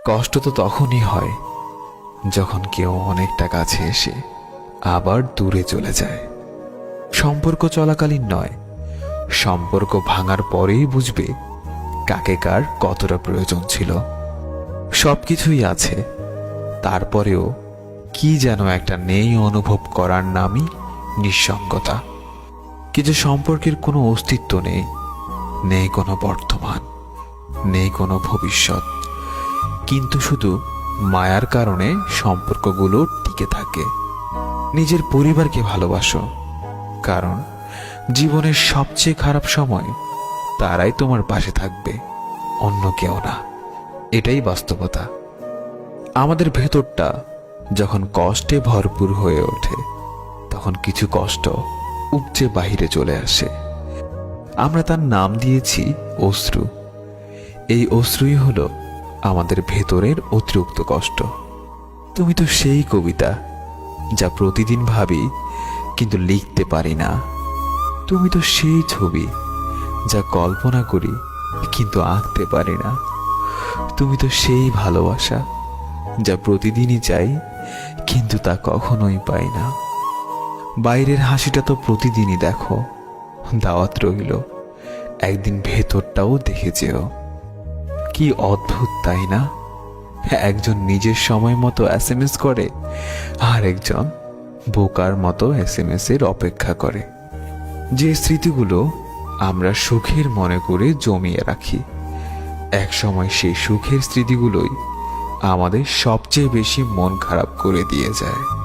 কষ্ট তো তখনই হয় যখন কেউ অনেকটা কাছে এসে আবার দূরে চলে যায়। সম্পর্ক চলাকালীন নয়, সম্পর্ক ভাঙার পরেই বুঝবে কাকে কার কতটা প্রয়োজন ছিল। সবকিছুই আছে, তারপরেও কি যেন একটা নেই অনুভব করার নামই নিঃসঙ্গতা। কিছু সম্পর্কের কোনো অস্তিত্ব নেই, নেই কোনো বর্তমান, নেই কোনো ভবিষ্যৎ, কিন্তু শুধু মায়ার কারণে সম্পর্কগুলো টিকে থাকে। নিজের পরিবারকে ভালোবাসো, কারণ জীবনের সবচেয়ে খারাপ সময় তারাই তোমার পাশে থাকবে, অন্য কেউ না। এটাই বাস্তবতা। আমাদের ভেতরটা যখন কষ্টে ভরপুর হয়ে ওঠে, তখন কিছু কষ্ট উপচে বাহিরে চলে আসে। আমরা তার নাম দিয়েছি অশ্রু। এই অশ্রুই হলো আমাদের ভেতরের অতিরিক্ত কষ্ট। তুমি তো সেই কবিতা যা প্রতিদিন ভাবি কিন্তু লিখতে পারি না। তুমি তো সেই ছবি যা কল্পনা করি কিন্তু আঁকতে পারি না। তুমি তো সেই ভালোবাসা যা প্রতিদিনই চাই কিন্তু তা কখনোই পাই না। বাইরের হাসিটা তো প্রতিদিনই দেখো, দাওয়াত রইল একদিন ভেতরটাও দেখে যেও। কি অদ্ভুত তাই না? একজন নিজের সময় মতো SMS করে, আর একজন বোকার মতো SMS এর অপেক্ষা করে। যে স্মৃতিগুলো আমরা সুখের মনে করে জমিয়ে রাখি, এক সময় সেই সুখের স্মৃতিগুলোই আমাদের সবচেয়ে বেশি মন খারাপ করে দিয়ে যায়।